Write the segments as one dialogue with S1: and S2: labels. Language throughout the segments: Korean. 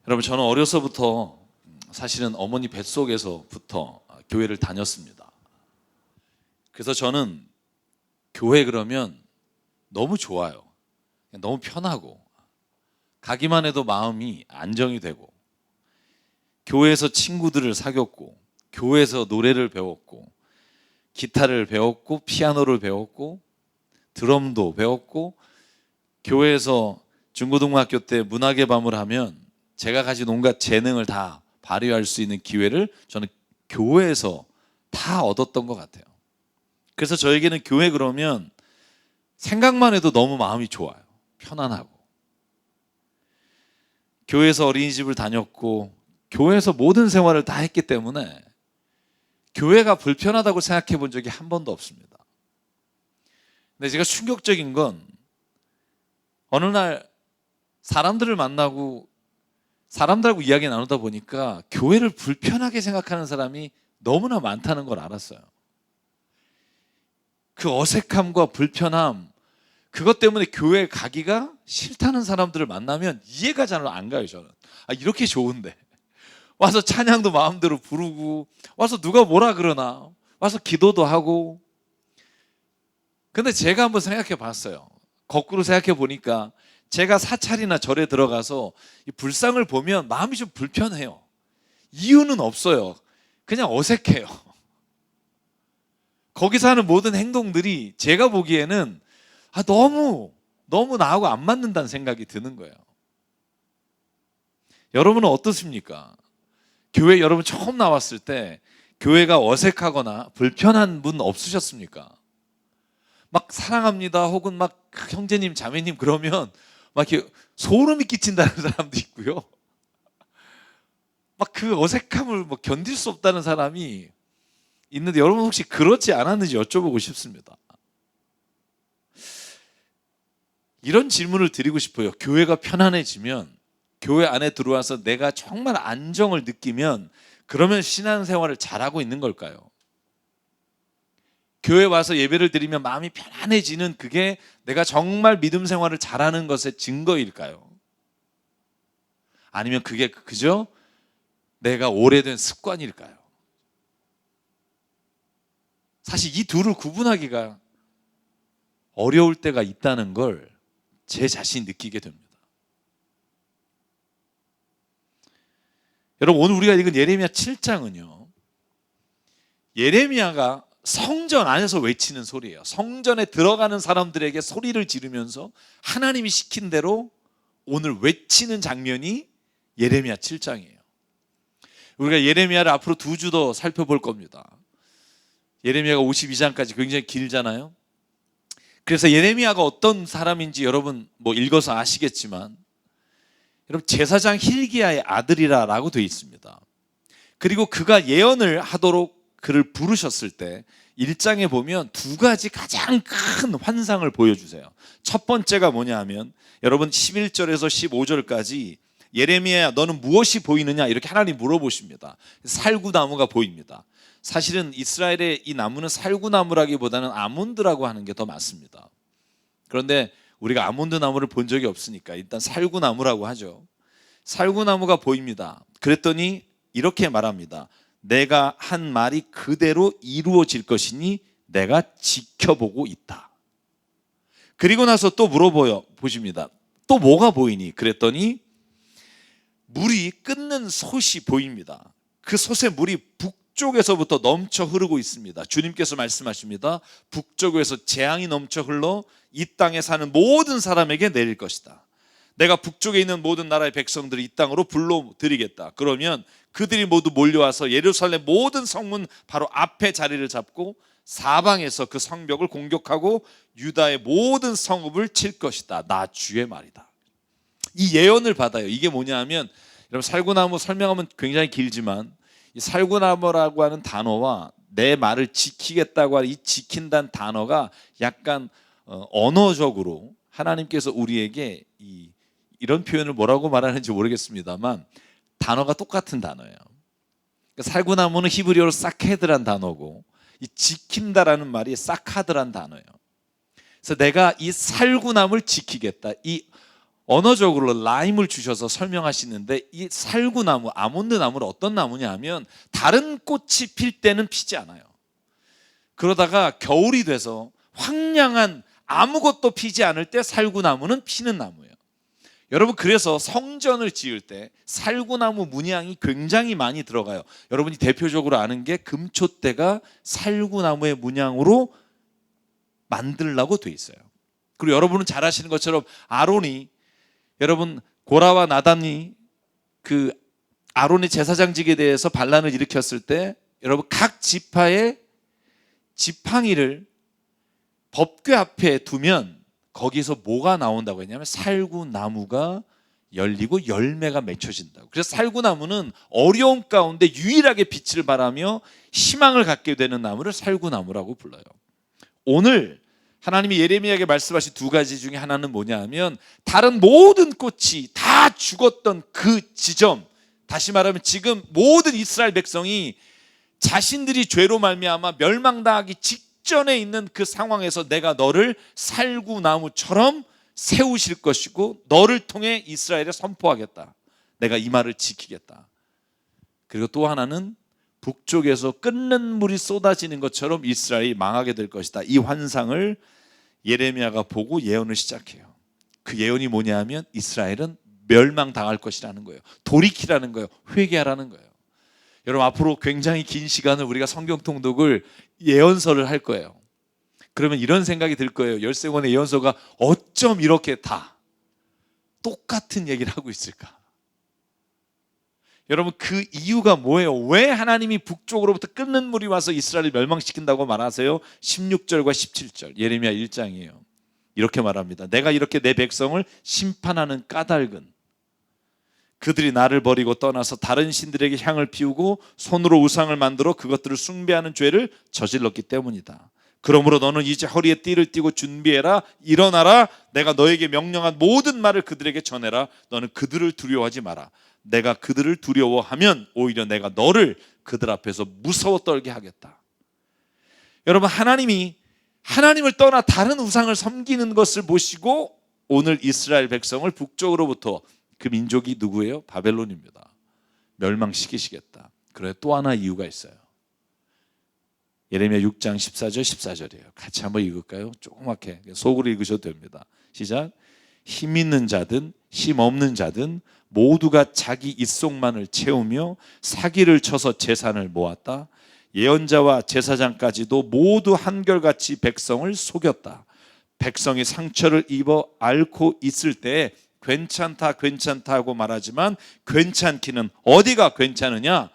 S1: 여러분, 저는 어려서부터 사실은 어머니 뱃속에서부터 교회를 다녔습니다. 그래서 저는 교회 그러면 너무 좋아요. 너무 편하고 가기만 해도 마음이 안정이 되고, 교회에서 친구들을 사귀었고, 교회에서 노래를 배웠고, 기타를 배웠고, 피아노를 배웠고, 드럼도 배웠고, 교회에서 중고등학교 때 문학의 밤을 하면 제가 가진 온갖 재능을 다 발휘할 수 있는 기회를 저는 교회에서 다 얻었던 것 같아요. 그래서 저에게는 교회 그러면 생각만 해도 너무 마음이 좋아요. 편안하고. 교회에서 어린이집을 다녔고 교회에서 모든 생활을 다 했기 때문에 교회가 불편하다고 생각해 본 적이 한 번도 없습니다. 근데 제가 충격적인 건 어느 날 사람들을 만나고 사람들하고 이야기 나누다 보니까 교회를 불편하게 생각하는 사람이 너무나 많다는 걸 알았어요. 그 어색함과 불편함, 그것 때문에 교회 가기가 싫다는 사람들을 만나면 이해가 잘 안 가요. 저는 이렇게 좋은데 와서 찬양도 마음대로 부르고, 와서 누가 뭐라 그러나, 와서 기도도 하고. 근데 제가 한번 생각해 봤어요. 거꾸로 생각해 보니까 제가 사찰이나 절에 들어가서 이 불상을 보면 마음이 좀 불편해요. 이유는 없어요. 그냥 어색해요. 거기서 하는 모든 행동들이 제가 보기에는 너무 나하고 안 맞는다는 생각이 드는 거예요. 여러분은 어떻습니까? 교회 여러분 처음 나왔을 때 교회가 어색하거나 불편한 분 없으셨습니까? 막 사랑합니다 혹은 막 형제님 자매님 그러면 막 이렇게 소름이 끼친다는 사람도 있고요. 막 그 어색함을 견딜 수 없다는 사람이 있는데, 여러분 혹시 그렇지 않았는지 여쭤보고 싶습니다. 이런 질문을 드리고 싶어요. 교회가 편안해지면, 교회 안에 들어와서 내가 정말 안정을 느끼면, 그러면 신앙생활을 잘하고 있는 걸까요? 교회 와서 예배를 드리면 마음이 편안해지는 그게 내가 정말 믿음 생활을 잘하는 것의 증거일까요? 아니면 그게 그저 내가 오래된 습관일까요? 사실 이 둘을 구분하기가 어려울 때가 있다는 걸 제 자신이 느끼게 됩니다. 여러분, 오늘 우리가 읽은 예레미야 7장은요, 예레미야가 성전 안에서 외치는 소리예요. 성전에 들어가는 사람들에게 소리를 지르면서 하나님이 시킨 대로 오늘 외치는 장면이 예레미야 7장이에요. 우리가 예레미야를 앞으로 2주 더 살펴볼 겁니다. 예레미야가 52장까지 굉장히 길잖아요. 그래서 예레미야가 어떤 사람인지 여러분 읽어서 아시겠지만, 여러분 제사장 힐기야의 아들이라고 되어 있습니다. 그리고 그가 예언을 하도록 그를 부르셨을 때 1장에 보면 2가지 가장 큰 환상을 보여주세요. 첫 번째가 뭐냐 하면, 여러분 11절에서 15절까지 예레미야야 너는 무엇이 보이느냐 이렇게 하나님 물어보십니다. 살구나무가 보입니다. 사실은 이스라엘의 이 나무는 살구나무라기보다는 아몬드라고 하는 게 더 맞습니다. 그런데 우리가 아몬드 나무를 본 적이 없으니까 일단 살구나무라고 하죠. 살구나무가 보입니다. 그랬더니 이렇게 말합니다. 내가 한 말이 그대로 이루어질 것이니 내가 지켜보고 있다. 그리고 나서 또 보십니다. 또 뭐가 보이니? 그랬더니 물이 끓는 솥이 보입니다. 그 솥에 물이 북쪽에서부터 넘쳐 흐르고 있습니다. 주님께서 말씀하십니다. 북쪽에서 재앙이 넘쳐 흘러 이 땅에 사는 모든 사람에게 내릴 것이다. 내가 북쪽에 있는 모든 나라의 백성들을 이 땅으로 불러들이겠다. 그러면 그들이 모두 몰려와서 예루살렘 모든 성문 바로 앞에 자리를 잡고 사방에서 그 성벽을 공격하고 유다의 모든 성읍을 칠 것이다. 나 주의 말이다. 이 예언을 받아요. 이게 뭐냐 하면, 여러분 살구나무 설명하면 굉장히 길지만, 이 살구나무라고 하는 단어와 내 말을 지키겠다고 하는 이 지킨다는 단어가 약간 언어적으로 하나님께서 우리에게 이런 표현을 뭐라고 말하는지 모르겠습니다만 단어가 똑같은 단어예요. 그러니까 살구나무는 히브리어로 사케드란 단어고, 이 지킨다라는 말이 사카드란 단어예요. 그래서 내가 이 살구나무를 지키겠다. 이 언어적으로 라임을 주셔서 설명하시는데, 이 살구나무, 아몬드 나무는 어떤 나무냐 하면 다른 꽃이 필 때는 피지 않아요. 그러다가 겨울이 돼서 황량한 아무것도 피지 않을 때 살구나무는 피는 나무예요. 여러분, 그래서 성전을 지을 때 살구나무 문양이 굉장히 많이 들어가요. 여러분이 대표적으로 아는 게 금초대가 살구나무의 문양으로 만들라고 돼 있어요. 그리고 여러분은 잘 아시는 것처럼 아론이, 여러분 고라와 나단이 그 아론의 제사장직에 대해서 반란을 일으켰을 때 여러분 각 지파의 지팡이를 법궤 앞에 두면 거기서 뭐가 나온다고 했냐면 살구나무가 열리고 열매가 맺혀진다고. 그래서 살구나무는 어려움 가운데 유일하게 빛을 발하며 희망을 갖게 되는 나무를 살구나무라고 불러요. 오늘 하나님이 예레미야에게 말씀하신 두 가지 중에 하나는 뭐냐 하면, 다른 모든 꽃이 다 죽었던 그 지점, 다시 말하면 지금 모든 이스라엘 백성이 자신들이 죄로 말미암아 멸망당하기 직전에 있는 그 상황에서 내가 너를 살구나무처럼 세우실 것이고 너를 통해 이스라엘에 선포하겠다. 내가 이 말을 지키겠다. 그리고 또 하나는 북쪽에서 끓는 물이 쏟아지는 것처럼 이스라엘이 망하게 될 것이다. 이 환상을 예레미야가 보고 예언을 시작해요. 그 예언이 뭐냐 하면 이스라엘은 멸망당할 것이라는 거예요. 돌이키라는 거예요. 회개하라는 거예요. 여러분, 앞으로 굉장히 긴 시간을 우리가 성경 통독을 예언서를 할 거예요. 그러면 이런 생각이 들 거예요. 13권의 예언서가 어쩜 이렇게 다 똑같은 얘기를 하고 있을까? 여러분, 그 이유가 뭐예요? 왜 하나님이 북쪽으로부터 끓는 물이 와서 이스라엘을 멸망시킨다고 말하세요? 16절과 17절 예레미야 1장이에요. 이렇게 말합니다. 내가 이렇게 내 백성을 심판하는 까닭은 그들이 나를 버리고 떠나서 다른 신들에게 향을 피우고 손으로 우상을 만들어 그것들을 숭배하는 죄를 저질렀기 때문이다. 그러므로 너는 이제 허리에 띠를 띠고 준비해라. 일어나라. 내가 너에게 명령한 모든 말을 그들에게 전해라. 너는 그들을 두려워하지 마라. 내가 그들을 두려워하면 오히려 내가 너를 그들 앞에서 무서워 떨게 하겠다. 여러분, 하나님을 떠나 다른 우상을 섬기는 것을 보시고 오늘 이스라엘 백성을 북쪽으로부터, 그 민족이 누구예요? 바벨론입니다. 멸망시키시겠다. 그래, 또 하나 이유가 있어요. 예레미야 6장 14절 14절이에요. 같이 한번 읽을까요? 조그맣게 속으로 읽으셔도 됩니다. 시작. 힘 있는 자든 힘 없는 자든 모두가 자기 입속만을 채우며 사기를 쳐서 재산을 모았다. 예언자와 제사장까지도 모두 한결같이 백성을 속였다. 백성이 상처를 입어 앓고 있을 때 괜찮다 괜찮다고 말하지만 괜찮기는 어디가 괜찮으냐?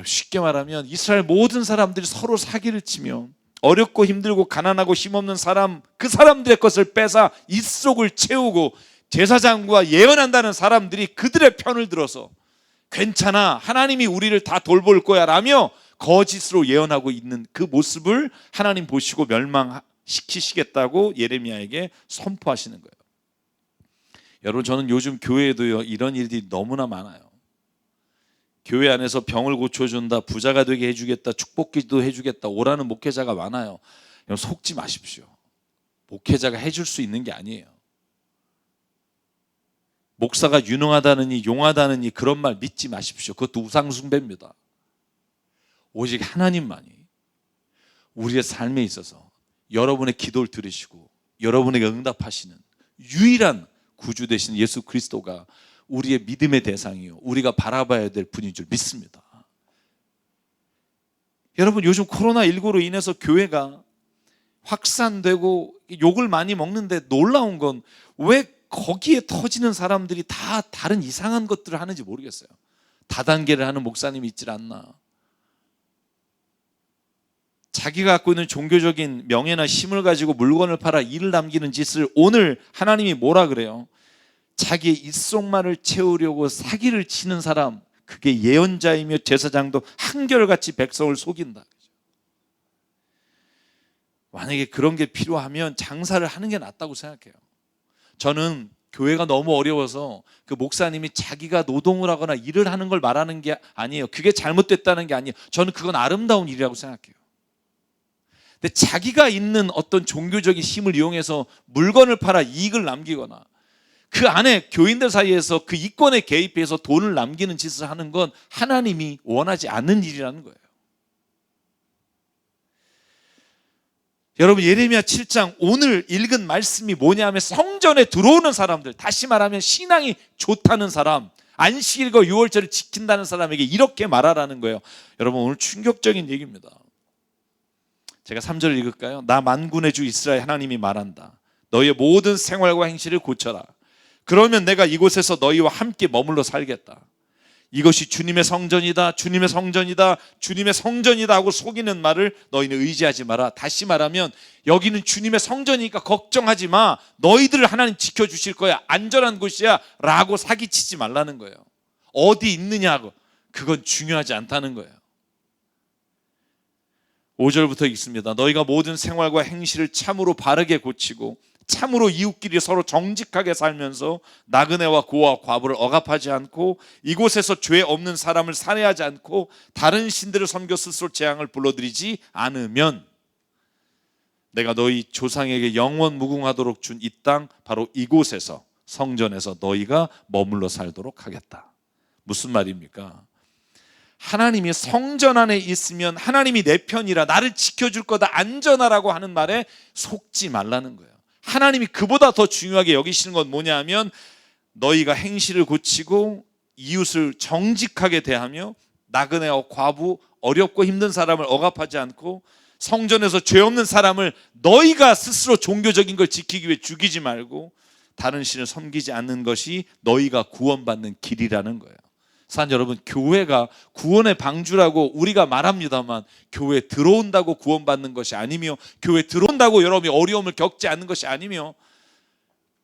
S1: 쉽게 말하면 이스라엘 모든 사람들이 서로 사기를 치며 어렵고 힘들고 가난하고 힘없는 사람, 그 사람들의 것을 뺏어 입속을 채우고 제사장과 예언한다는 사람들이 그들의 편을 들어서 괜찮아, 하나님이 우리를 다 돌볼 거야 라며 거짓으로 예언하고 있는 그 모습을 하나님 보시고 멸망시키시겠다고 예레미야에게 선포하시는 거예요. 여러분, 저는 요즘 교회에도요 이런 일들이 너무나 많아요. 교회 안에서 병을 고쳐준다, 부자가 되게 해주겠다, 축복기도 해주겠다 오라는 목회자가 많아요. 속지 마십시오. 목회자가 해줄 수 있는 게 아니에요. 목사가 유능하다느니 용하다느니 그런 말 믿지 마십시오. 그것도 우상숭배입니다. 오직 하나님만이 우리의 삶에 있어서 여러분의 기도를 들으시고 여러분에게 응답하시는 유일한 구주 되신 예수 그리스도가 우리의 믿음의 대상이요, 우리가 바라봐야 될 분인 줄 믿습니다. 여러분, 요즘 코로나19로 인해서 교회가 확산되고 욕을 많이 먹는데 놀라운 건 왜 거기에 터지는 사람들이 다 다른 이상한 것들을 하는지 모르겠어요. 다단계를 하는 목사님이 있질 않나. 자기가 갖고 있는 종교적인 명예나 힘을 가지고 물건을 팔아 일을 남기는 짓을 오늘 하나님이 뭐라 그래요? 자기의 입속만을 채우려고 사기를 치는 사람, 그게 예언자이며 제사장도 한결같이 백성을 속인다. 만약에 그런 게 필요하면 장사를 하는 게 낫다고 생각해요. 저는 교회가 너무 어려워서 그 목사님이 자기가 노동을 하거나 일을 하는 걸 말하는 게 아니에요. 그게 잘못됐다는 게 아니에요. 저는 그건 아름다운 일이라고 생각해요. 근데 자기가 있는 어떤 종교적인 힘을 이용해서 물건을 팔아 이익을 남기거나 그 안에 교인들 사이에서 그 이권에 개입해서 돈을 남기는 짓을 하는 건 하나님이 원하지 않는 일이라는 거예요. 여러분, 예레미야 7장 오늘 읽은 말씀이 뭐냐 하면 성전에 들어오는 사람들, 다시 말하면 신앙이 좋다는 사람, 안식일과 유월절을 지킨다는 사람에게 이렇게 말하라는 거예요. 여러분, 오늘 충격적인 얘기입니다. 제가 3절을 읽을까요? 나 만군의 주 이스라엘 하나님이 말한다. 너희의 모든 생활과 행실을 고쳐라. 그러면 내가 이곳에서 너희와 함께 머물러 살겠다. 이것이 주님의 성전이다, 주님의 성전이다, 주님의 성전이다 하고 속이는 말을 너희는 의지하지 마라. 다시 말하면 여기는 주님의 성전이니까 걱정하지 마. 너희들을 하나님 지켜주실 거야. 안전한 곳이야 라고 사기치지 말라는 거예요. 어디 있느냐고, 그건 중요하지 않다는 거예요. 5절부터 읽습니다. 너희가 모든 생활과 행실을 참으로 바르게 고치고 참으로 이웃끼리 서로 정직하게 살면서 나그네와 고아와 과부를 억압하지 않고 이곳에서 죄 없는 사람을 살해하지 않고 다른 신들을 섬겨 스스로 재앙을 불러들이지 않으면 내가 너희 조상에게 영원 무궁하도록 준 이 땅 바로 이곳에서 성전에서 너희가 머물러 살도록 하겠다. 무슨 말입니까? 하나님이 성전 안에 있으면 하나님이 내 편이라 나를 지켜줄 거다, 안전하라고 하는 말에 속지 말라는 거예요. 하나님이 그보다 더 중요하게 여기시는 건 뭐냐 하면 너희가 행실을 고치고 이웃을 정직하게 대하며 나그네와 과부, 어렵고 힘든 사람을 억압하지 않고 성전에서 죄 없는 사람을 너희가 스스로 종교적인 걸 지키기 위해 죽이지 말고 다른 신을 섬기지 않는 것이 너희가 구원받는 길이라는 거예요. 사랑하는 여러분, 교회가 구원의 방주라고 우리가 말합니다만 교회에 들어온다고 구원받는 것이 아니며 교회에 들어온다고 여러분이 어려움을 겪지 않는 것이 아니며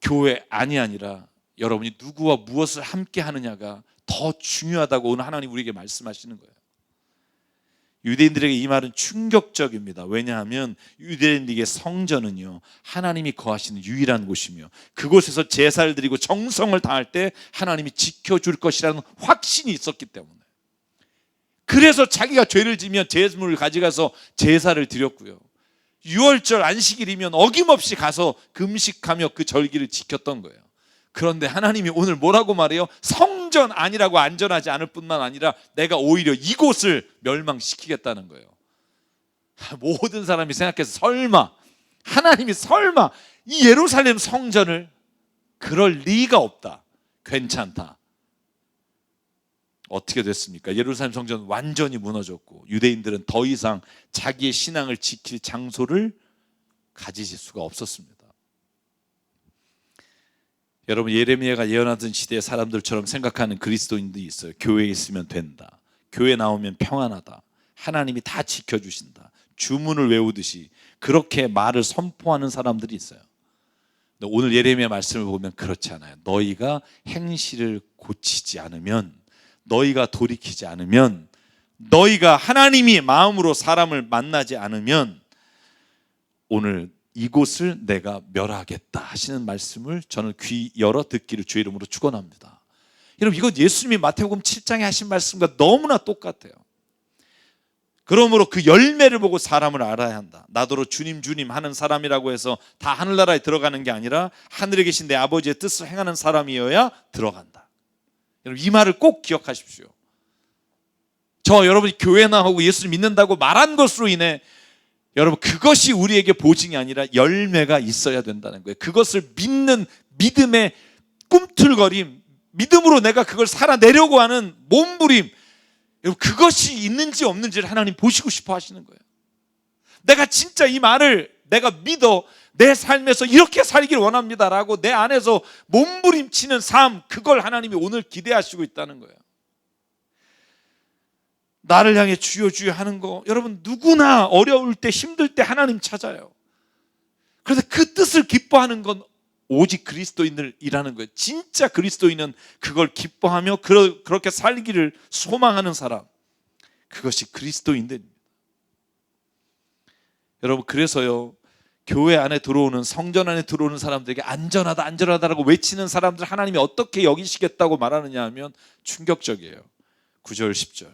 S1: 교회 안이 아니라 여러분이 누구와 무엇을 함께 하느냐가 더 중요하다고 오늘 하나님 우리에게 말씀하시는 거예요. 유대인들에게 이 말은 충격적입니다. 왜냐하면 유대인들에게 성전은요, 하나님이 거하시는 유일한 곳이며 그곳에서 제사를 드리고 정성을 다할 때 하나님이 지켜줄 것이라는 확신이 있었기 때문에, 그래서 자기가 죄를 지면 제물을 가져가서 제사를 드렸고요, 유월절 안식일이면 어김없이 가서 금식하며 그 절기를 지켰던 거예요. 그런데 하나님이 오늘 뭐라고 말해요? 성전 아니라고 안전하지 않을 뿐만 아니라 내가 오히려 이곳을 멸망시키겠다는 거예요. 모든 사람이 생각해서 설마, 하나님이 설마 이 예루살렘 성전을, 그럴 리가 없다, 괜찮다. 어떻게 됐습니까? 예루살렘 성전 완전히 무너졌고 유대인들은 더 이상 자기의 신앙을 지킬 장소를 가지실 수가 없었습니다. 여러분, 예레미야가 예언하던 시대의 사람들처럼 생각하는 그리스도인들이 있어요. 교회에 있으면 된다, 교회 나오면 평안하다, 하나님이 다 지켜주신다, 주문을 외우듯이 그렇게 말을 선포하는 사람들이 있어요. 근데 오늘 예레미야 말씀을 보면 그렇지 않아요. 너희가 행실을 고치지 않으면, 너희가 돌이키지 않으면, 너희가 하나님이 마음으로 사람을 만나지 않으면 오늘 이곳을 내가 멸하겠다 하시는 말씀을 저는 귀 열어 듣기를 주의 이름으로 축원합니다. 여러분, 이건 예수님이 마태복음 7장에 하신 말씀과 너무나 똑같아요. 그러므로 그 열매를 보고 사람을 알아야 한다. 나더러 주님 주님 하는 사람이라고 해서 다 하늘나라에 들어가는 게 아니라 하늘에 계신 내 아버지의 뜻을 행하는 사람이어야 들어간다. 여러분, 이 말을 꼭 기억하십시오. 저 여러분이 교회 나오고 예수를 믿는다고 말한 것으로 인해 여러분, 그것이 우리에게 보증이 아니라 열매가 있어야 된다는 거예요. 그것을 믿는 믿음의 꿈틀거림, 믿음으로 내가 그걸 살아내려고 하는 몸부림, 그것이 있는지 없는지를 하나님 보시고 싶어 하시는 거예요. 내가 진짜 이 말을 내가 믿어 내 삶에서 이렇게 살기를 원합니다라고 내 안에서 몸부림치는 삶, 그걸 하나님이 오늘 기대하시고 있다는 거예요. 나를 향해 주여 주여 하는 거, 여러분 누구나 어려울 때 힘들 때 하나님 찾아요. 그래서 그 뜻을 기뻐하는 건 오직 그리스도인들이라는 거예요. 진짜 그리스도인은 그걸 기뻐하며 그렇게 살기를 소망하는 사람, 그것이 그리스도인들입니다. 여러분, 그래서요, 교회 안에 들어오는, 성전 안에 들어오는 사람들에게 안전하다 안전하다라고 외치는 사람들 하나님이 어떻게 여기시겠다고 말하느냐 하면 충격적이에요. 9절 10절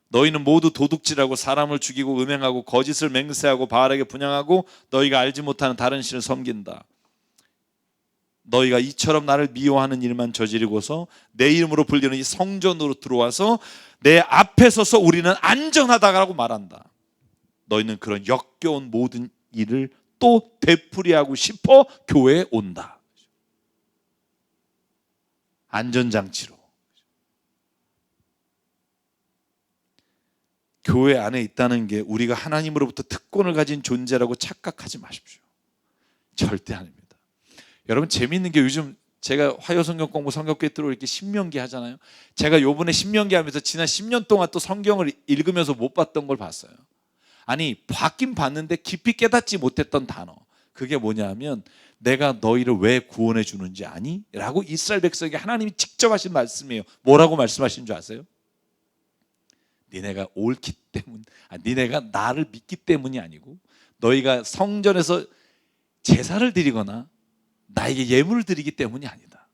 S1: 너희는 모두 도둑질하고 사람을 죽이고 음행하고 거짓을 맹세하고 바알에게 분향하고 너희가 알지 못하는 다른 신을 섬긴다. 너희가 이처럼 나를 미워하는 일만 저지르고서 내 이름으로 불리는 이 성전으로 들어와서 내 앞에 서서 우리는 안전하다라고 말한다. 너희는 그런 역겨운 모든 일을 또 되풀이하고 싶어 교회에 온다. 안전장치로. 교회 안에 있다는 게 우리가 하나님으로부터 특권을 가진 존재라고 착각하지 마십시오. 절대 아닙니다. 여러분, 재미있는 게 요즘 제가 화요성경 공부 성경교회 들어올 이렇게 신명기 하잖아요. 제가 요번에 신명기 하면서 지난 10년 동안 또 성경을 읽으면서 못 봤던 걸 봤어요. 아니, 봤긴 봤는데 깊이 깨닫지 못했던 단어, 그게 뭐냐면 내가 너희를 왜 구원해 주는지 아니? 라고 이스라엘 백성에게 하나님이 직접 하신 말씀이에요. 뭐라고 말씀하신 줄 아세요? 니네가 옳기 때문, 니네가 나를 믿기 때문이 아니고 너희가 성전에서 제사를 드리거나 나에게 예물을 드리기 때문이 아니다.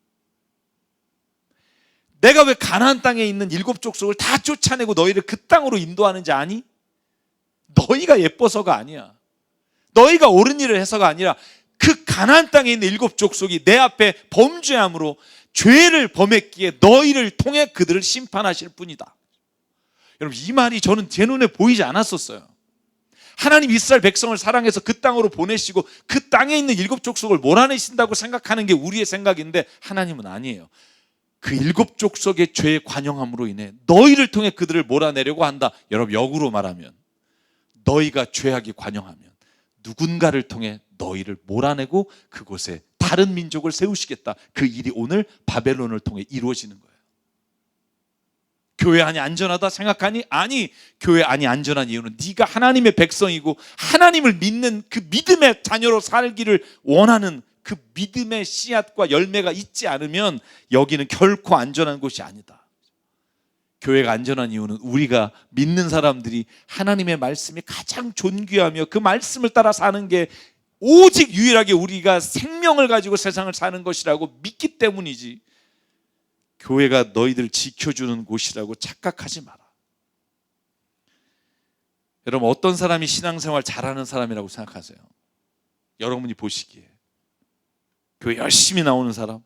S1: 내가 왜 가나안 땅에 있는 7 족속을 다 쫓아내고 너희를 그 땅으로 인도하는지 아니? 너희가 예뻐서가 아니야. 너희가 옳은 일을 해서가 아니라 그 가나안 땅에 있는 7 족속이 내 앞에 범죄함으로 죄를 범했기에 너희를 통해 그들을 심판하실 뿐이다. 여러분, 이 말이 저는 제 눈에 보이지 않았었어요. 하나님 이스라엘 백성을 사랑해서 그 땅으로 보내시고 그 땅에 있는 7 족속을 몰아내신다고 생각하는 게 우리의 생각인데 하나님은 아니에요. 그 7 족속의 죄의 관영함으로 인해 너희를 통해 그들을 몰아내려고 한다. 여러분, 역으로 말하면 너희가 죄악이 관영하면 누군가를 통해 너희를 몰아내고 그곳에 다른 민족을 세우시겠다. 그 일이 오늘 바벨론을 통해 이루어지는 거예요. 교회 안이 안전하다 생각하니? 아니, 교회 안이 안전한 이유는 네가 하나님의 백성이고 하나님을 믿는 그 믿음의 자녀로 살기를 원하는 그 믿음의 씨앗과 열매가 있지 않으면 여기는 결코 안전한 곳이 아니다. 교회가 안전한 이유는 우리가 믿는 사람들이 하나님의 말씀이 가장 존귀하며 그 말씀을 따라 사는 게 오직 유일하게 우리가 생명을 가지고 세상을 사는 것이라고 믿기 때문이지, 교회가 너희들 지켜주는 곳이라고 착각하지 마라. 여러분, 어떤 사람이 신앙생활 잘하는 사람이라고 생각하세요? 여러분이 보시기에 교회 열심히 나오는 사람,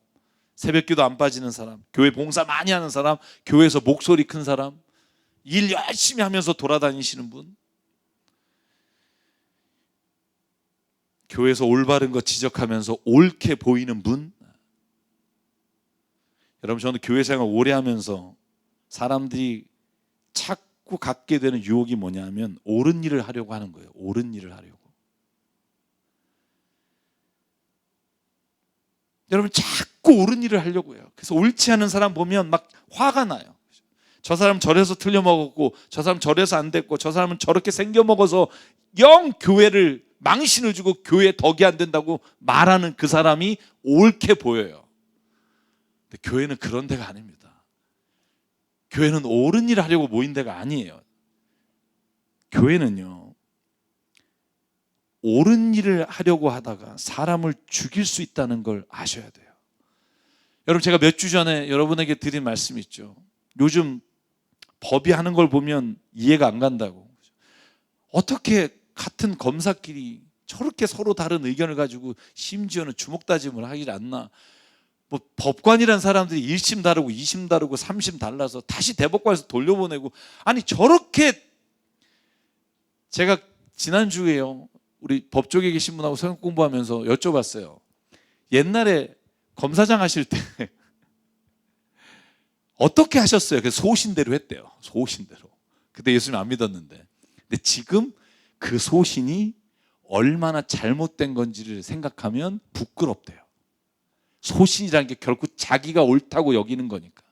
S1: 새벽기도 안 빠지는 사람, 교회 봉사 많이 하는 사람, 교회에서 목소리 큰 사람, 일 열심히 하면서 돌아다니시는 분, 교회에서 올바른 거 지적하면서 옳게 보이는 분. 여러분, 저는 교회 생활 오래 하면서 사람들이 자꾸 갖게 되는 유혹이 뭐냐면 옳은 일을 하려고 하는 거예요. 옳은 일을 하려고. 여러분, 자꾸 옳은 일을 하려고 해요. 그래서 옳지 않은 사람 보면 막 화가 나요. 저 사람 저래서 틀려 먹었고, 저 사람 저래서 안 됐고, 저 사람은 저렇게 생겨 먹어서 영 교회를 망신을 주고 교회에 덕이 안 된다고 말하는 그 사람이 옳게 보여요. 근데 교회는 그런 데가 아닙니다. 교회는 옳은 일을 하려고 모인 데가 아니에요. 교회는요, 옳은 일을 하려고 하다가 사람을 죽일 수 있다는 걸 아셔야 돼요. 여러분, 제가 몇 주 전에 여러분에게 드린 말씀이 있죠. 요즘 법이 하는 걸 보면 이해가 안 간다고. 어떻게 같은 검사끼리 저렇게 서로 다른 의견을 가지고 심지어는 주먹다짐을 하질 않나. 뭐 법관이란 사람들이 1심 다르고 2심 다르고 3심 달라서 다시 대법관에서 돌려보내고, 아니 저렇게. 제가 지난주에요, 우리 법 쪽에 계신 분하고 성경 공부하면서 여쭤봤어요. 옛날에 검사장 하실 때 어떻게 하셨어요? 그래서 소신대로 했대요. 소신대로. 그때 예수님 안 믿었는데. 근데 지금 그 소신이 얼마나 잘못된 건지를 생각하면 부끄럽대요. 소신이라는 게 결국 자기가 옳다고 여기는 거니까.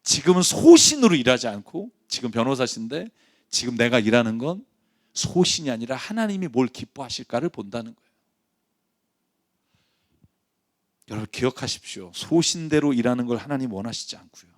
S1: 지금은 소신으로 일하지 않고, 지금 변호사신데 지금 내가 일하는 건 소신이 아니라 하나님이 뭘 기뻐하실까를 본다는 거예요. 여러분, 기억하십시오. 소신대로 일하는 걸 하나님 원하시지 않고요.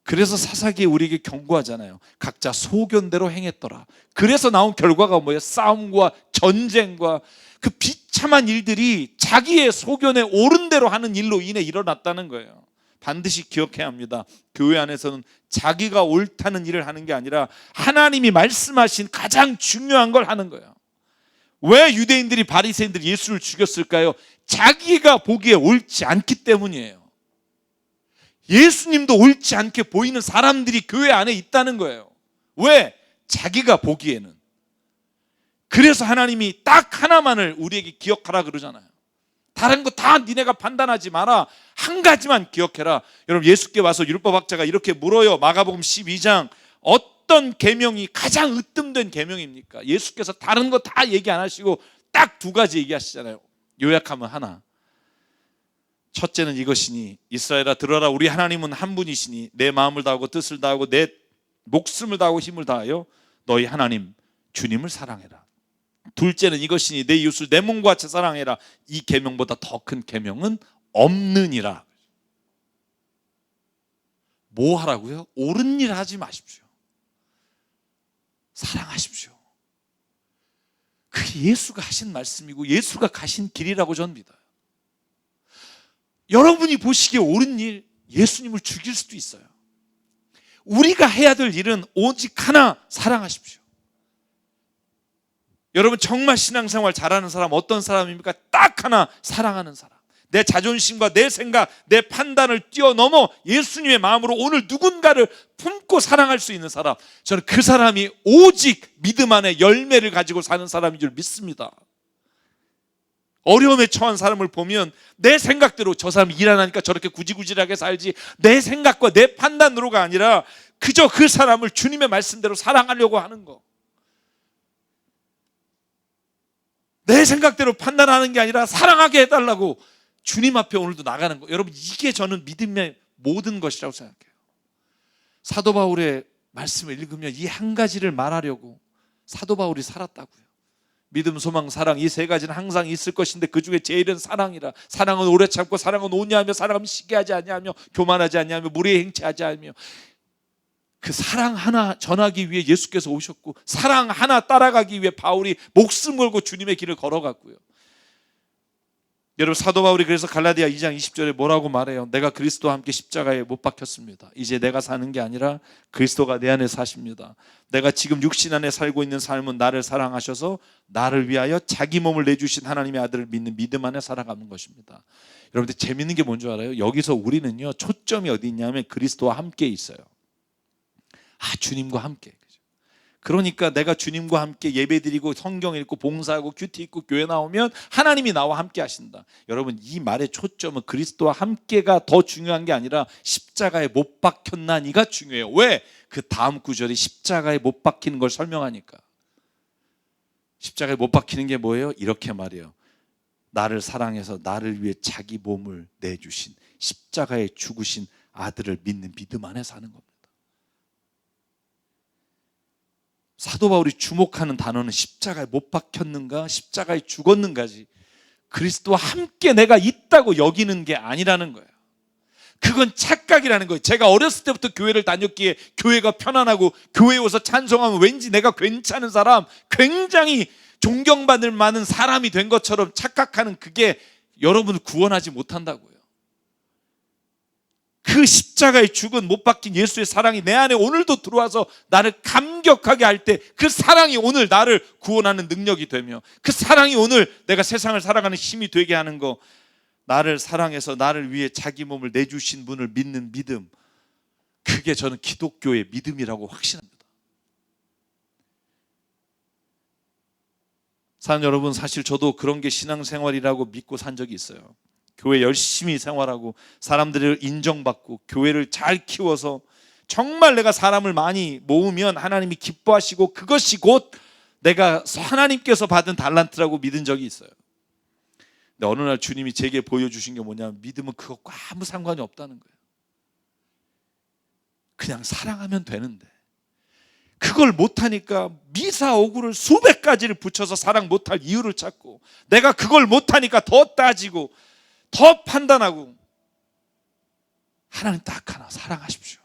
S1: 그래서 사사기에 우리에게 경고하잖아요. 각자 소견대로 행했더라. 그래서 나온 결과가 뭐예요? 싸움과 전쟁과 그 비참한 일들이 자기의 소견에 옳은 대로 하는 일로 인해 일어났다는 거예요. 반드시 기억해야 합니다. 교회 안에서는 자기가 옳다는 일을 하는 게 아니라 하나님이 말씀하신 가장 중요한 걸 하는 거예요. 왜 유대인들이 바리새인들이 예수를 죽였을까요? 자기가 보기에 옳지 않기 때문이에요. 예수님도 옳지 않게 보이는 사람들이 교회 안에 있다는 거예요. 왜? 자기가 보기에는. 그래서 하나님이 딱 하나만을 우리에게 기억하라 그러잖아요. 다른 거 다 니네가 판단하지 마라. 한 가지만 기억해라. 여러분, 예수께 와서 율법학자가 이렇게 물어요. 마가복음 12장 어떤 계명이 가장 으뜸된 계명입니까? 예수께서 다른 거 다 얘기 안 하시고 딱 두 가지 얘기하시잖아요. 요약하면 하나. 첫째는 이것이니 이스라엘아 들어라. 우리 하나님은 한 분이시니 내 마음을 다하고 뜻을 다하고 내 목숨을 다하고 힘을 다하여 너희 하나님 주님을 사랑해라. 둘째는 이것이니 내 이웃을 내 몸과 같이 사랑해라. 이 계명보다 더 큰 계명은 없느니라. 뭐 하라고요? 옳은 일 하지 마십시오. 사랑하십시오. 그게 예수가 하신 말씀이고 예수가 가신 길이라고 저는 믿어요. 여러분이 보시기에 옳은 일, 예수님을 죽일 수도 있어요. 우리가 해야 될 일은 오직 하나, 사랑하십시오. 여러분, 정말 신앙생활 잘하는 사람 어떤 사람입니까? 딱 하나, 사랑하는 사람. 내 자존심과 내 생각, 내 판단을 뛰어넘어 예수님의 마음으로 오늘 누군가를 품고 사랑할 수 있는 사람, 저는 그 사람이 오직 믿음 안에 열매를 가지고 사는 사람인 줄 믿습니다. 어려움에 처한 사람을 보면 내 생각대로 저 사람이 일 안 하니까 저렇게 구질구질하게 살지, 내 생각과 내 판단으로가 아니라 그저 그 사람을 주님의 말씀대로 사랑하려고 하는 거, 내 생각대로 판단하는 게 아니라 사랑하게 해달라고 주님 앞에 오늘도 나가는 거. 여러분, 이게 저는 믿음의 모든 것이라고 생각해요. 사도 바울의 말씀을 읽으면 이 한 가지를 말하려고 사도 바울이 살았다고요. 믿음, 소망, 사랑, 이 세 가지는 항상 있을 것인데 그 중에 제일은 사랑이라. 사랑은 오래 참고, 사랑은 온유하며, 사랑은 시기하지 아니하며, 교만하지 아니하며, 무리에 행치하지 않으며. 그 사랑 하나 전하기 위해 예수께서 오셨고, 사랑 하나 따라가기 위해 바울이 목숨 걸고 주님의 길을 걸어갔고요. 여러분, 사도 바울이 그래서 갈라디아 2장 20절에 뭐라고 말해요? 내가 그리스도와 함께 십자가에 못 박혔습니다. 이제 내가 사는 게 아니라 그리스도가 내 안에 사십니다. 내가 지금 육신 안에 살고 있는 삶은 나를 사랑하셔서 나를 위하여 자기 몸을 내주신 하나님의 아들을 믿는 믿음 안에 살아가는 것입니다. 여러분들, 재밌는 게 뭔지 알아요? 여기서 우리는요, 초점이 어디 있냐면 그리스도와 함께 있어요. 주님과 함께. 그러니까 내가 주님과 함께 예배드리고 성경 읽고 봉사하고 큐티 입고 교회 나오면 하나님이 나와 함께 하신다. 여러분, 이 말의 초점은 그리스도와 함께가 더 중요한 게 아니라 십자가에 못 박혔나니가 중요해요. 왜? 그 다음 구절이 십자가에 못 박히는 걸 설명하니까. 십자가에 못 박히는 게 뭐예요? 이렇게 말해요. 나를 사랑해서 나를 위해 자기 몸을 내주신, 십자가에 죽으신 아들을 믿는 믿음 안에 사는 겁니다. 사도 바울이 주목하는 단어는 십자가에 못 박혔는가, 십자가에 죽었는가지, 그리스도와 함께 내가 있다고 여기는 게 아니라는 거예요. 그건 착각이라는 거예요. 제가 어렸을 때부터 교회를 다녔기에 교회가 편안하고 교회에 와서 찬송하면 왠지 내가 괜찮은 사람, 굉장히 존경받을 만한 사람이 된 것처럼 착각하는, 그게 여러분을 구원하지 못한다고요. 그 십자가에 죽은 못 박힌 예수의 사랑이 내 안에 오늘도 들어와서 나를 감격하게 할 때, 그 사랑이 오늘 나를 구원하는 능력이 되며, 그 사랑이 오늘 내가 세상을 살아가는 힘이 되게 하는 거, 나를 사랑해서 나를 위해 자기 몸을 내주신 분을 믿는 믿음, 그게 저는 기독교의 믿음이라고 확신합니다. 사는 여러분, 사실 저도 그런 게 신앙생활이라고 믿고 산 적이 있어요. 교회 열심히 생활하고 사람들을 인정받고 교회를 잘 키워서 정말 내가 사람을 많이 모으면 하나님이 기뻐하시고 그것이 곧 내가 하나님께서 받은 달란트라고 믿은 적이 있어요. 근데 어느 날 주님이 제게 보여주신 게 뭐냐면, 믿음은 그것과 아무 상관이 없다는 거예요. 그냥 사랑하면 되는데, 그걸 못하니까 미사오구를 수백 가지를 붙여서 사랑 못할 이유를 찾고, 내가 그걸 못하니까 더 따지고 더 판단하고. 하나님 딱 하나, 사랑하십시오.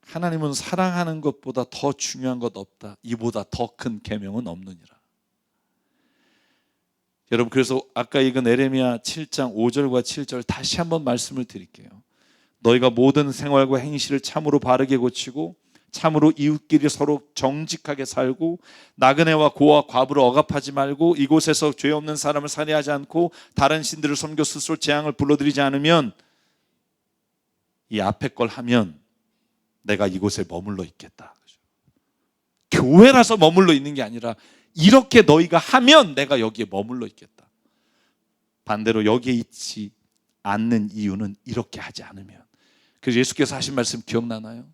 S1: 하나님은 사랑하는 것보다 더 중요한 것 없다, 이보다 더 큰 계명은 없느니라. 여러분, 그래서 아까 읽은 에레미야 7장 5절과 7절 다시 한번 말씀을 드릴게요. 너희가 모든 생활과 행실을 참으로 바르게 고치고 참으로 이웃끼리 서로 정직하게 살고 나그네와 고와 과부를 억압하지 말고 이곳에서 죄 없는 사람을 살해하지 않고 다른 신들을 섬겨 스스로 재앙을 불러들이지 않으면, 이 앞에 걸 하면 내가 이곳에 머물러 있겠다. 교회라서 머물러 있는 게 아니라 이렇게 너희가 하면 내가 여기에 머물러 있겠다. 반대로 여기에 있지 않는 이유는 이렇게 하지 않으면. 그래서 예수께서 하신 말씀 기억나나요?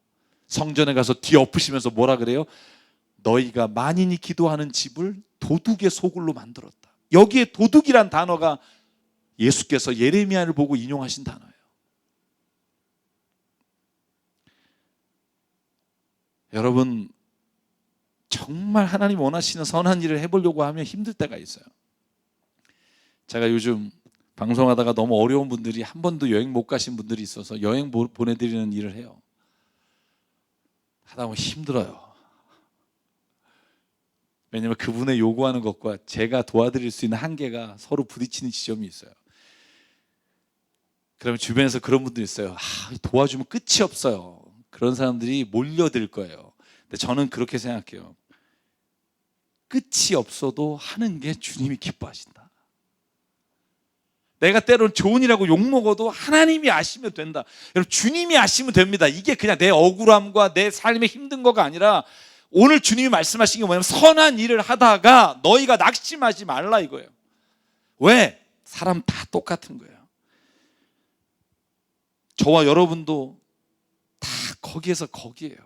S1: 성전에 가서 뒤엎으시면서 뭐라 그래요? 너희가 만인이 기도하는 집을 도둑의 소굴로 만들었다. 여기에 도둑이란 단어가 예수께서 예레미야를 보고 인용하신 단어예요. 여러분, 정말 하나님 원하시는 선한 일을 해보려고 하면 힘들 때가 있어요. 제가 요즘 방송하다가 너무 어려운 분들이, 한 번도 여행 못 가신 분들이 있어서 여행 보내드리는 일을 해요. 하다 보면 힘들어요. 왜냐하면 그분의 요구하는 것과 제가 도와드릴 수 있는 한계가 서로 부딪히는 지점이 있어요. 그러면 주변에서 그런 분들이 있어요. 도와주면 끝이 없어요. 그런 사람들이 몰려들 거예요. 근데 저는 그렇게 생각해요. 끝이 없어도 하는 게 주님이 기뻐하신다. 내가 때로는 좋은 일하고 욕먹어도 하나님이 아시면 된다. 여러분, 주님이 아시면 됩니다. 이게 그냥 내 억울함과 내 삶에 힘든 거가 아니라, 오늘 주님이 말씀하신 게 뭐냐면 선한 일을 하다가 너희가 낙심하지 말라 이거예요. 왜? 사람 다 똑같은 거예요. 저와 여러분도 다 거기에서 거기에요.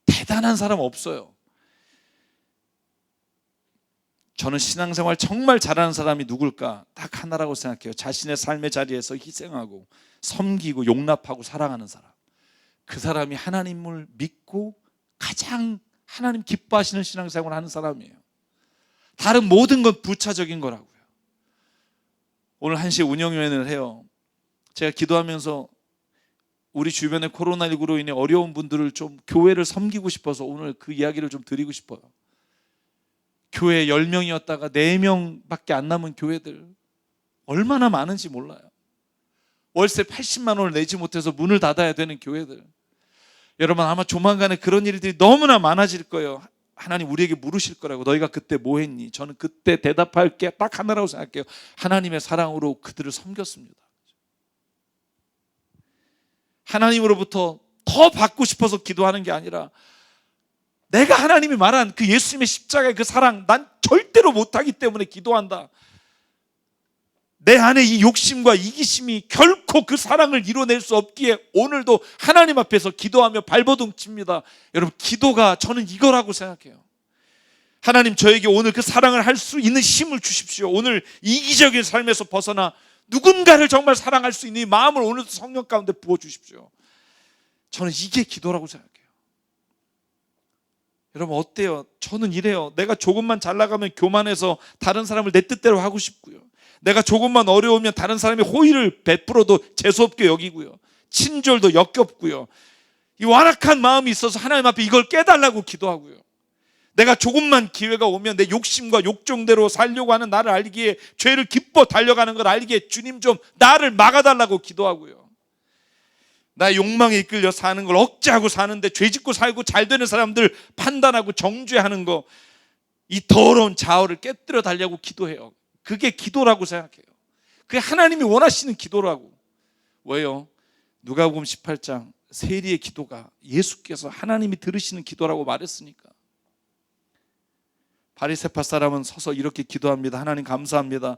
S1: 대단한 사람 없어요. 저는 신앙생활 정말 잘하는 사람이 누굴까? 딱 하나라고 생각해요. 자신의 삶의 자리에서 희생하고 섬기고 용납하고 사랑하는 사람. 그 사람이 하나님을 믿고 가장 하나님 기뻐하시는 신앙생활을 하는 사람이에요. 다른 모든 건 부차적인 거라고요. 오늘 1시에 운영위원회를 해요. 제가 기도하면서 우리 주변에 코로나19로 인해 어려운 분들을 좀 교회를 섬기고 싶어서 오늘 그 이야기를 좀 드리고 싶어요. 교회 10명이었다가 4명밖에 안 남은 교회들 얼마나 많은지 몰라요. 월세 80만 원을 내지 못해서 문을 닫아야 되는 교회들. 여러분, 아마 조만간에 그런 일들이 너무나 많아질 거예요. 하나님 우리에게 물으실 거라고. 너희가 그때 뭐 했니? 저는 그때 대답할 게 딱 하나라고 생각해요. 하나님의 사랑으로 그들을 섬겼습니다. 하나님으로부터 더 받고 싶어서 기도하는 게 아니라, 내가 하나님이 말한 그 예수님의 십자가의 그 사랑 난 절대로 못하기 때문에 기도한다. 내 안에 이 욕심과 이기심이 결코 그 사랑을 이뤄낼 수 없기에 오늘도 하나님 앞에서 기도하며 발버둥 칩니다. 여러분, 기도가 저는 이거라고 생각해요. 하나님, 저에게 오늘 그 사랑을 할 수 있는 힘을 주십시오. 오늘 이기적인 삶에서 벗어나 누군가를 정말 사랑할 수 있는 이 마음을 오늘도 성령 가운데 부어주십시오. 저는 이게 기도라고 생각해요. 여러분, 어때요? 저는 이래요. 내가 조금만 잘 나가면 교만해서 다른 사람을 내 뜻대로 하고 싶고요. 내가 조금만 어려우면 다른 사람이 호의를 베풀어도 재수없게 여기고요. 친절도 역겹고요. 이 완악한 마음이 있어서 하나님 앞에 이걸 깨달라고 기도하고요. 내가 조금만 기회가 오면 내 욕심과 욕정대로 살려고 하는 나를 알기에, 죄를 기뻐 달려가는 걸 알기에 주님 좀 나를 막아달라고 기도하고요. 나의 욕망에 이끌려 사는 걸 억제하고 사는데 죄 짓고 살고 잘 되는 사람들 판단하고 정죄하는 거, 이 더러운 자아를 깨뜨려 달라고 기도해요. 그게 기도라고 생각해요. 그게 하나님이 원하시는 기도라고. 왜요? 누가복음 18장 세리의 기도가 예수께서 하나님이 들으시는 기도라고 말했으니까. 바리새파 사람은 서서 이렇게 기도합니다. 하나님 감사합니다.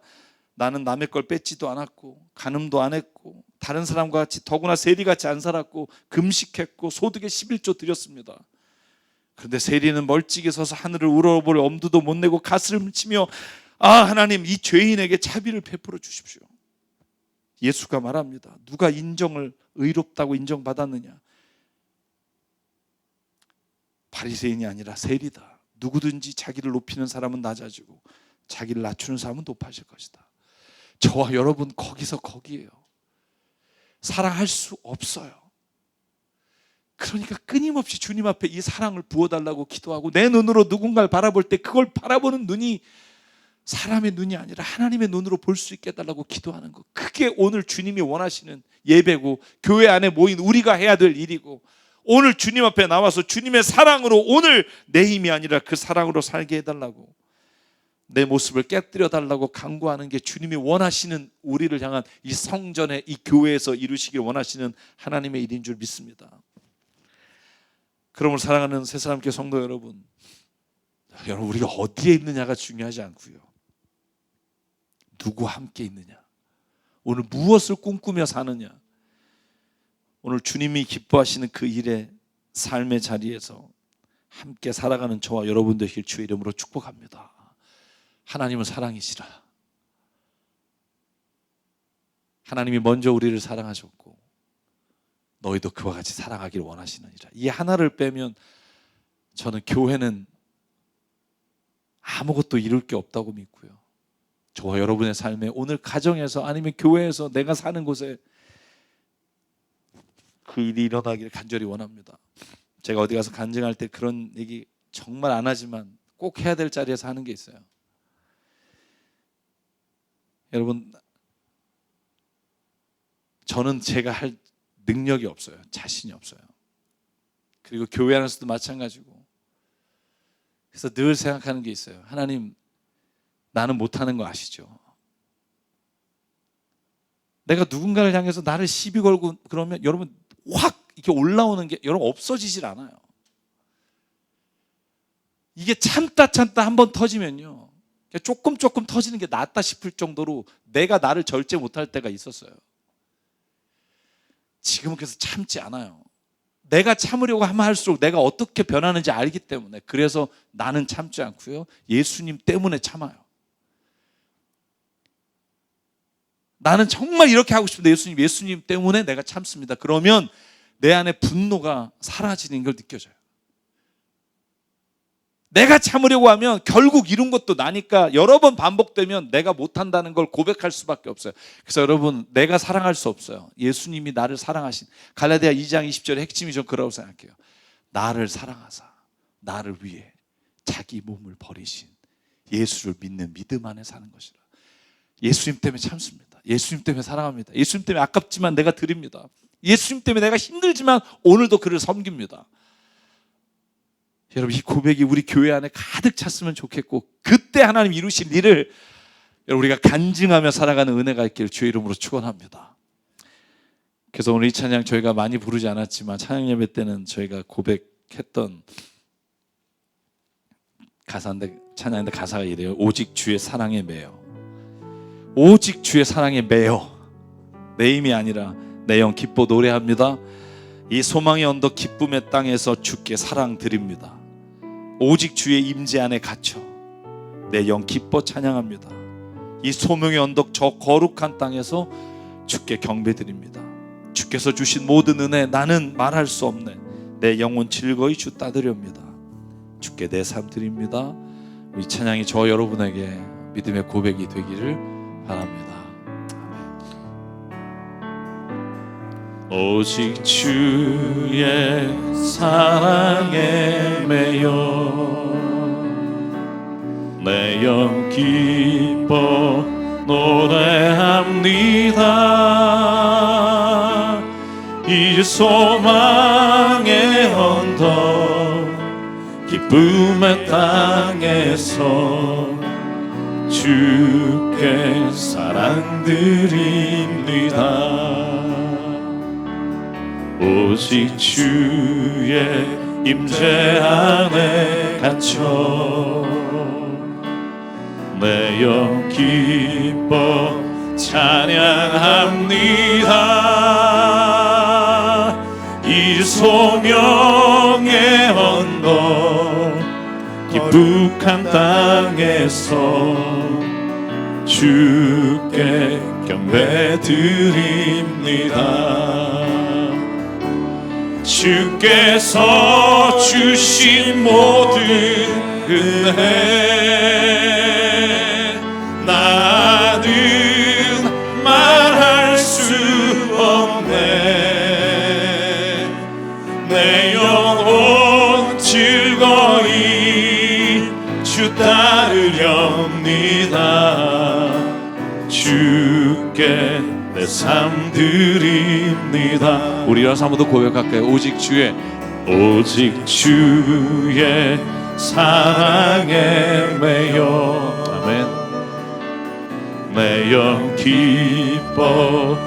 S1: 나는 남의 걸 뺏지도 않았고 간음도 안 했고 다른 사람과 같이, 더구나 세리같이 안 살았고 금식했고 소득의 11조 드렸습니다. 그런데 세리는 멀찍이 서서 하늘을 우러러볼 엄두도 못 내고 가슴을 치며, 하나님, 이 죄인에게 자비를 베풀어 주십시오. 예수가 말합니다. 누가 인정을 의롭다고 인정받았느냐? 바리새인이 아니라 세리다. 누구든지 자기를 높이는 사람은 낮아지고 자기를 낮추는 사람은 높아질 것이다. 저와 여러분 거기서 거기에요. 사랑할 수 없어요. 그러니까 끊임없이 주님 앞에 이 사랑을 부어달라고 기도하고, 내 눈으로 누군가를 바라볼 때 그걸 바라보는 눈이 사람의 눈이 아니라 하나님의 눈으로 볼 수 있게 해달라고 기도하는 것. 그게 오늘 주님이 원하시는 예배고 교회 안에 모인 우리가 해야 될 일이고, 오늘 주님 앞에 나와서 주님의 사랑으로 오늘 내 힘이 아니라 그 사랑으로 살게 해달라고, 내 모습을 깨뜨려 달라고 간구하는 게 주님이 원하시는, 우리를 향한 이 성전의 이 교회에서 이루시길 원하시는 하나님의 일인 줄 믿습니다. 그러므로 사랑하는 새사람교회 성도 여러분, 우리가 어디에 있느냐가 중요하지 않고요, 누구와 함께 있느냐, 오늘 무엇을 꿈꾸며 사느냐, 오늘 주님이 기뻐하시는 그 일의 삶의 자리에서 함께 살아가는 저와 여러분 되길 주의 이름으로 축복합니다. 하나님은 사랑이시라. 하나님이 먼저 우리를 사랑하셨고 너희도 그와 같이 사랑하기를 원하시느니라. 이 하나를 빼면 저는 교회는 아무것도 이룰 게 없다고 믿고요, 저와 여러분의 삶에, 오늘 가정에서 아니면 교회에서 내가 사는 곳에 그 일이 일어나기를 간절히 원합니다. 제가 어디 가서 간증할 때 그런 얘기 정말 안 하지만 꼭 해야 될 자리에서 하는 게 있어요. 여러분, 저는 제가 할 능력이 없어요. 자신이 없어요. 그리고 교회 안에서도 마찬가지고. 그래서 늘 생각하는 게 있어요. 하나님, 나는 못하는 거 아시죠? 내가 누군가를 향해서 나를 시비 걸고 그러면 여러분 확 이렇게 올라오는 게 여러분 없어지질 않아요. 이게 참다 한번 터지면요, 조금 터지는 게 낫다 싶을 정도로 내가 나를 절제 못할 때가 있었어요. 지금은 그래서 참지 않아요. 내가 참으려고 하면 할수록 내가 어떻게 변하는지 알기 때문에, 그래서 나는 참지 않고요, 예수님 때문에 참아요. 나는 정말 이렇게 하고 싶은데 예수님 때문에 내가 참습니다. 그러면 내 안에 분노가 사라지는 걸 느껴져요. 내가 참으려고 하면 결국 이룬 것도 나니까 여러 번 반복되면 내가 못한다는 걸 고백할 수밖에 없어요. 그래서 여러분, 내가 사랑할 수 없어요. 예수님이 나를 사랑하신, 갈라디아 2장 20절의 핵심이 좀 그라고 생각해요. 나를 사랑하사 나를 위해 자기 몸을 버리신 예수를 믿는 믿음 안에 사는 것이라. 예수님 때문에 참습니다. 예수님 때문에 사랑합니다. 예수님 때문에 아깝지만 내가 드립니다. 예수님 때문에 내가 힘들지만 오늘도 그를 섬깁니다. 여러분, 이 고백이 우리 교회 안에 가득 찼으면 좋겠고, 그때 하나님 이루실 일을 우리가 간증하며 살아가는 은혜가 있기를 주의 이름으로 축원합니다. 그래서 오늘 이 찬양 저희가 많이 부르지 않았지만 찬양 예배 때는 저희가 고백했던 가사인데, 찬양인데 가사가 이래요. 오직 주의 사랑에 매여. 오직 주의 사랑에 매여. 내 힘이 아니라 내 영 기뻐 노래합니다. 이 소망의 언덕 기쁨의 땅에서 주께 사랑 드립니다. 오직 주의 임재 안에 갇혀 내 영 기뻐 찬양합니다. 이 소명의 언덕 저 거룩한 땅에서 주께 경배 드립니다. 주께서 주신 모든 은혜 나는 말할 수 없네. 내 영혼 즐거이 주 따드렵니다. 주께 내 삶 드립니다. 이 찬양이 저 여러분에게 믿음의 고백이 되기를 바랍니다.
S2: 오직 주의 사랑에 매여 내 영 기뻐 노래합니다. 이 소망의 언덕 기쁨의 땅에서 주께 사랑 드립니다. 오직 주의 임재 안에 갇혀 내 영 기뻐 찬양합니다. 이 소명의 언덕 기쁘한 땅에서 주께 경배 드립니다. 주께서 주신 모든 은혜 나는 말할 수 없네. 내 영혼 즐거이 주 따르렵니다. 주께 내 삶 드립니다.
S1: 우리 여러분 한번 더 고백할까요? 오직 주의
S2: 사랑에 매여
S1: 아멘.
S2: 매여 기뻐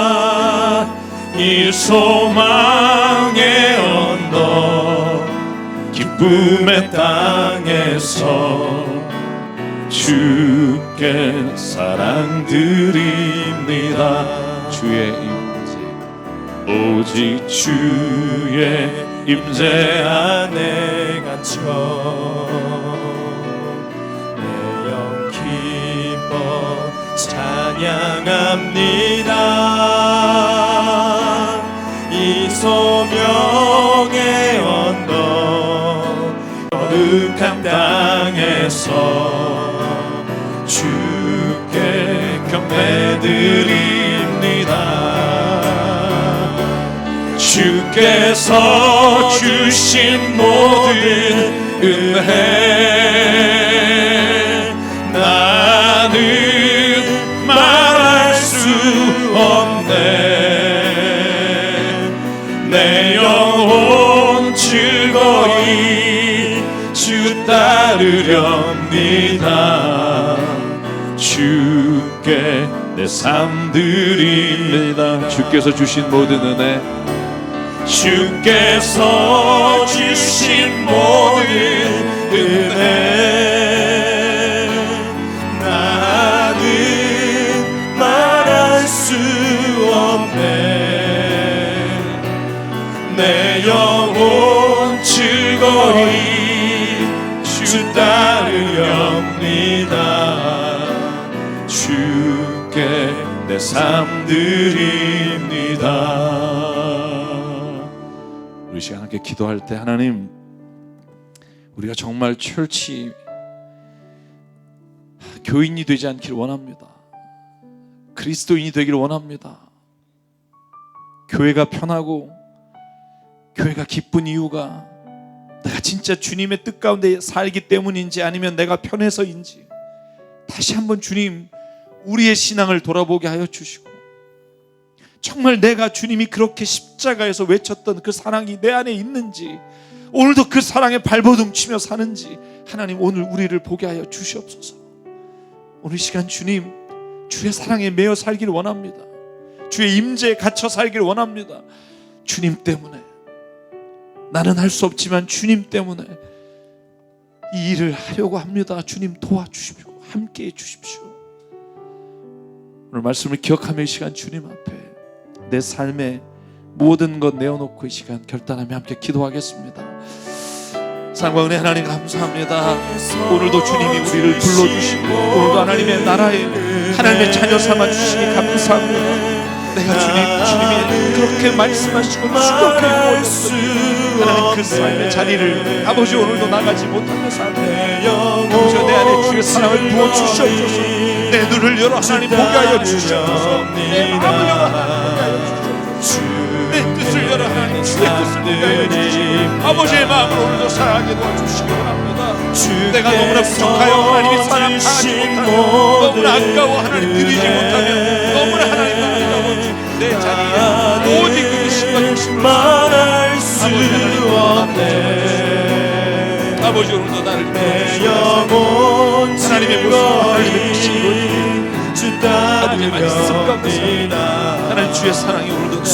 S2: 노래합니다. 이 소망의 언덕 기쁨의 땅에서 주께 사랑 드립니다.
S1: 주의 임재
S2: 오직 주의 임재 안에 갇혀 내 영 기뻐 찬양합니다. 이 소명의 언덕 거룩한 땅에서 주께 경배드립니다. 주께서 주신 모든 은혜 나는 말할 수 없네. 내 영혼 즐거이 주 따르렵니다. 주께 내 삶 드립니다.
S1: 주께서 주신 모든 은혜
S2: 주께서 주신 모든 은혜 나는 말할 수 없네. 내 영혼 즐거이 주 따르렵니다. 주께 내 삶 드립니다.
S1: 우리 시간 함께 기도할 때 하나님 우리가 정말 철치 교인이 되지 않길 원합니다. 그리스도인이 되길 원합니다. 교회가 편하고 교회가 기쁜 이유가 내가 진짜 주님의 뜻 가운데 살기 때문인지 아니면 내가 편해서인지 다시 한번 주님 우리의 신앙을 돌아보게 하여 주시고 정말 내가 주님이 그렇게 십자가에서 외쳤던 그 사랑이 내 안에 있는지 오늘도 그 사랑에 발버둥 치며 사는지 하나님 오늘 우리를 보게 하여 주시옵소서. 오늘 시간 주님 주의 사랑에 매여 살기를 원합니다. 주의 임재에 갇혀 살기를 원합니다. 주님 때문에 나는 할 수 없지만 주님 때문에 이 일을 하려고 합니다. 주님 도와주십시오. 함께해 주십시오. 오늘 말씀을 기억하며 이 시간 주님 앞에 내 삶의 모든 것 내어놓고 이 시간 결단하며 함께 기도하겠습니다. 사랑과 은혜 하나님 감사합니다. 오늘도 주님이 우리를 불러주시고 오늘도 하나님의 나라에 하나님의 자녀 삼아주시니 감사합니다. 내가 주님이 그렇게 말씀하시고 축복해 하나님 그 삶의 자리를 아버지 오늘도 나가지 못하며 살네. 아버지 내 안에 주의 사랑을 부어주시옵소서. 내 눈을 열어 하나님 보게 하여 주시옵소서. 내 마음을 열어 하나님 보게 하여 주시옵소서. 내 뜻을 열어 하나님 주의 뜻을 보게 하여 주시옵소서. 아버지의 마음을 오늘도 사랑하게 도와주시기 원합니다. 내가 너무나 부족하여 하나님이 사랑하지 못하며 너무나 아까워 하나님 드리지 못하며 너무나 하나님 아까워 내 자리에 오직 그리심과 주심을 말할 수 없네. 아버지 오늘도 나를 믿어주시옵소서. 하나님의 모습 하나님의 뜻으로 하나님의 말씀 가운데서 하나님 주의 사랑이 오늘도 내 안에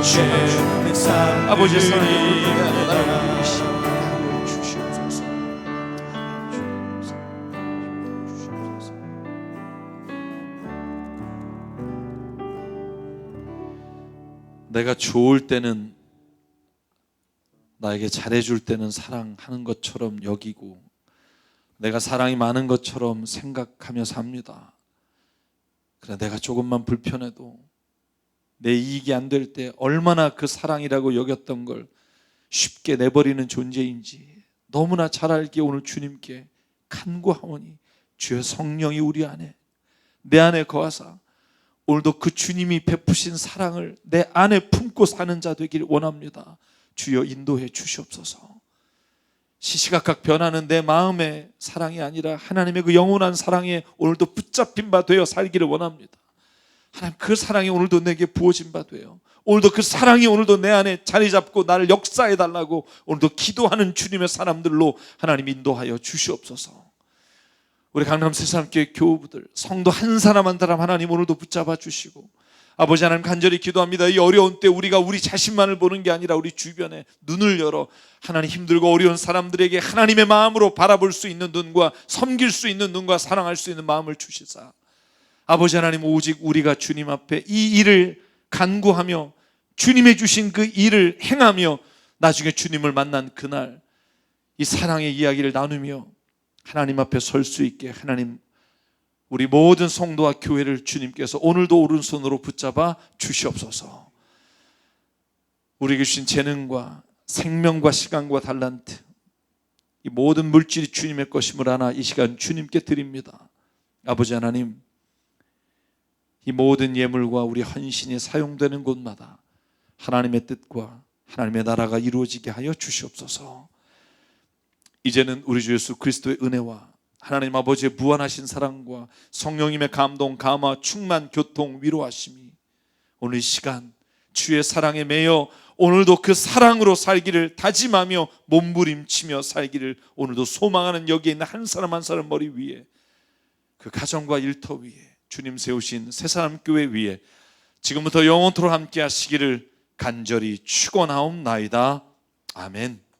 S1: 충만하시옵소서. 아버지의 사랑이 오늘도 내 안에 나를 주시옵소서. 내가 좋을 때는 나에게 잘해줄 때는 사랑하는 것처럼 여기고 내가 사랑이 많은 것처럼 생각하며 삽니다. 그러나 내가 조금만 불편해도 내 이익이 안 될 때 얼마나 그 사랑이라고 여겼던 걸 쉽게 내버리는 존재인지 너무나 잘 알기에 오늘 주님께 간구하오니 주의 성령이 우리 안에 내 안에 거하사 오늘도 그 주님이 베푸신 사랑을 내 안에 품고 사는 자 되길 원합니다. 주여 인도해 주시옵소서. 시시각각 변하는 내 마음의 사랑이 아니라 하나님의 그 영원한 사랑에 오늘도 붙잡힌 바 되어 살기를 원합니다. 하나님, 그 사랑이 오늘도 내게 부어진 바 되어 오늘도 그 사랑이 오늘도 내 안에 자리 잡고 나를 역사해 달라고 오늘도 기도하는 주님의 사람들로 하나님 인도하여 주시옵소서. 우리 강남 새사람교회 교우들 성도 한 사람 한 사람 하나님 오늘도 붙잡아 주시고, 아버지 하나님 간절히 기도합니다. 이 어려운 때 우리가 우리 자신만을 보는 게 아니라 우리 주변에 눈을 열어 하나님 힘들고 어려운 사람들에게 하나님의 마음으로 바라볼 수 있는 눈과 섬길 수 있는 눈과 사랑할 수 있는 마음을 주시사, 아버지 하나님 오직 우리가 주님 앞에 이 일을 간구하며 주님의 주신 그 일을 행하며 나중에 주님을 만난 그날 이 사랑의 이야기를 나누며 하나님 앞에 설 수 있게 하나님 우리 모든 성도와 교회를 주님께서 오늘도 오른손으로 붙잡아 주시옵소서. 우리에게 주신 재능과 생명과 시간과 달란트, 이 모든 물질이 주님의 것임을 아나 이 시간 주님께 드립니다. 아버지 하나님, 이 모든 예물과 우리 헌신이 사용되는 곳마다 하나님의 뜻과 하나님의 나라가 이루어지게 하여 주시옵소서. 이제는 우리 주 예수 그리스도의 은혜와 하나님 아버지의 무한하신 사랑과 성령님의 감동, 감화, 충만, 교통, 위로하심이 오늘 이 시간 주의 사랑에 매여 오늘도 그 사랑으로 살기를 다짐하며 몸부림치며 살기를 오늘도 소망하는 여기에 있는 한 사람 한 사람 머리 위에, 그 가정과 일터 위에 주님 세우신 새사람교회 위에 지금부터 영원토록 함께 하시기를 간절히 축원하옵나이다. 아멘.